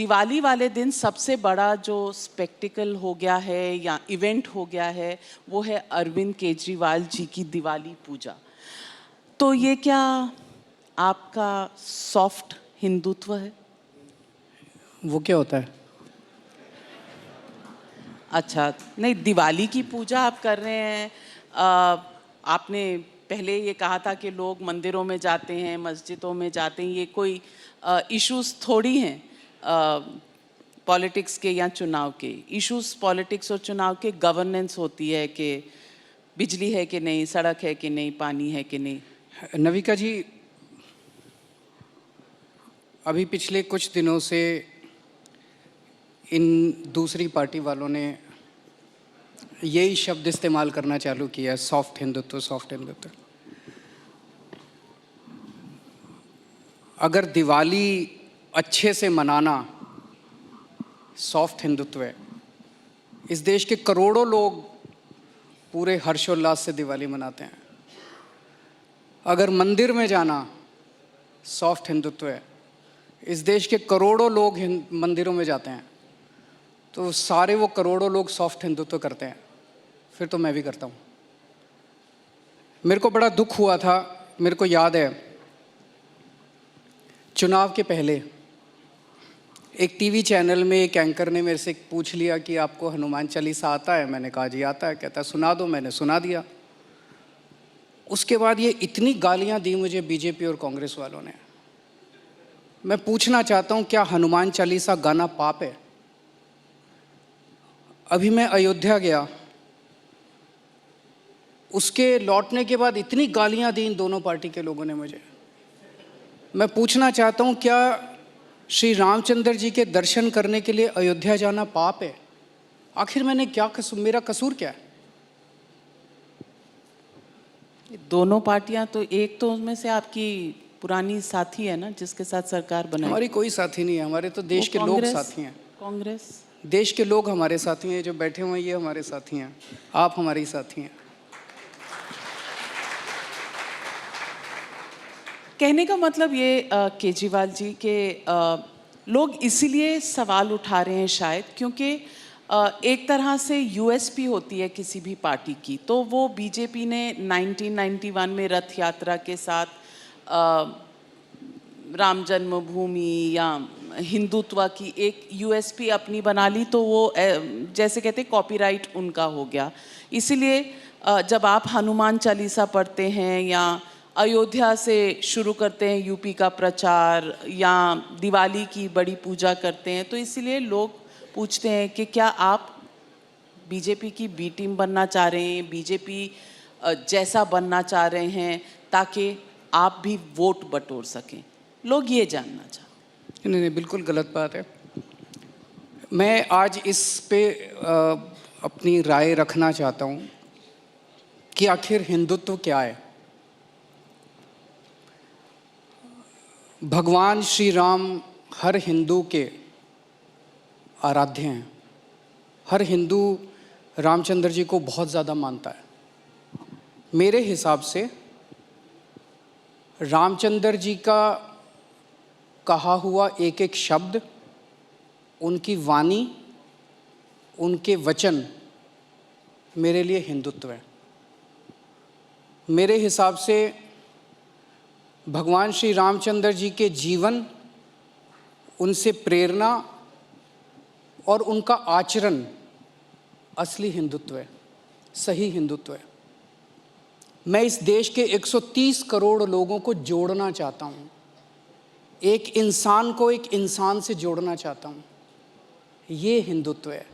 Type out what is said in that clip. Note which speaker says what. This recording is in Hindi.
Speaker 1: दिवाली वाले दिन सबसे बड़ा जो स्पेक्टिकल हो गया है या इवेंट हो गया है वो है अरविंद केजरीवाल जी की दिवाली पूजा। तो ये क्या आपका सॉफ्ट हिंदुत्व है?
Speaker 2: वो क्या होता है?
Speaker 1: अच्छा, नहीं, दिवाली की पूजा आप कर रहे हैं। आपने पहले ये कहा था कि लोग मंदिरों में जाते हैं, मस्जिदों में जाते हैं, ये कोई इश्यूज थोड़ी हैं पॉलिटिक्स के या चुनाव के। इश्यूज पॉलिटिक्स और चुनाव के गवर्नेंस होती है कि बिजली है कि नहीं, सड़क है कि नहीं, पानी है कि नहीं।
Speaker 2: नविका जी, अभी पिछले कुछ दिनों से इन दूसरी पार्टी वालों ने यही शब्द इस्तेमाल करना चालू किया, सॉफ्ट हिंदुत्व, सॉफ्ट हिंदुत्व। अगर दिवाली अच्छे से मनाना सॉफ्ट हिंदुत्व है, इस देश के करोड़ों लोग पूरे हर्षोल्लास से दिवाली मनाते हैं। अगर मंदिर में जाना सॉफ्ट हिंदुत्व है, इस देश के करोड़ों लोग मंदिरों में जाते हैं, तो सारे वो करोड़ों लोग सॉफ्ट हिंदुत्व करते हैं, फिर तो मैं भी करता हूँ। मेरे को बड़ा दुख हुआ था, मेरे को याद है चुनाव के पहले एक टीवी चैनल में एक एंकर ने मेरे से पूछ लिया कि आपको हनुमान चालीसा आता है? मैंने कहा जी आता है। कहता सुना दो। मैंने सुना दिया। उसके बाद ये इतनी गालियां दी मुझे बीजेपी और कांग्रेस वालों ने। मैं पूछना चाहता हूं, क्या हनुमान चालीसा गाना पाप है? अभी मैं अयोध्या गया, उसके लौटने के बाद इतनी गालियां दी इन दोनों पार्टी के लोगों ने मुझे। मैं पूछना चाहता हूं, क्या श्री रामचंद्र जी के दर्शन करने के लिए अयोध्या जाना पाप है? आखिर मैंने क्या मेरा कसूर क्या है?
Speaker 1: दोनों पार्टियां तो, एक तो उनमें से आपकी पुरानी साथी है ना, जिसके साथ सरकार बनाई।
Speaker 2: हमारी कोई साथी नहीं है, हमारे तो देश के लोग साथी हैं।
Speaker 1: कांग्रेस,
Speaker 2: देश के लोग हमारे साथी हैं, जो बैठे हुए हैं ये हमारे साथी हैं, आप हमारी साथी हैं।
Speaker 1: कहने का मतलब ये केजरीवाल जी के लोग इसीलिए सवाल उठा रहे हैं शायद क्योंकि एक तरह से यूएसपी होती है किसी भी पार्टी की, तो वो बीजेपी ने 1991 में रथ यात्रा के साथ राम जन्मभूमि या हिंदुत्व की एक यूएसपी अपनी बना ली, तो वो जैसे कहते कॉपीराइट उनका हो गया। इसीलिए जब आप हनुमान चालीसा पढ़ते हैं या अयोध्या से शुरू करते हैं यूपी का प्रचार या दिवाली की बड़ी पूजा करते हैं, तो इसीलिए लोग पूछते हैं कि क्या आप बीजेपी की बी टीम बनना चाह रहे हैं, बीजेपी जैसा बनना चाह रहे हैं ताकि आप भी वोट बटोर सकें। लोग ये जानना चाहते हैं।
Speaker 2: नहीं, बिल्कुल गलत बात है। मैं आज इस पे अपनी राय रखना चाहता हूँ कि आखिर हिंदुत्व क्या है। भगवान श्री राम हर हिंदू के आराध्य हैं। हर हिंदू रामचंद्र जी को बहुत ज़्यादा मानता है। मेरे हिसाब से रामचंद्र जी का कहा हुआ एक एक शब्द, उनकी वाणी, उनके वचन मेरे लिए हिंदुत्व है। मेरे हिसाब से भगवान श्री रामचंद्र जी के जीवन, उनसे प्रेरणा और उनका आचरण असली हिंदुत्व है, सही हिंदुत्व है। मैं इस देश के 130 करोड़ लोगों को जोड़ना चाहता हूँ, एक इंसान को एक इंसान से जोड़ना चाहता हूँ। ये हिंदुत्व है।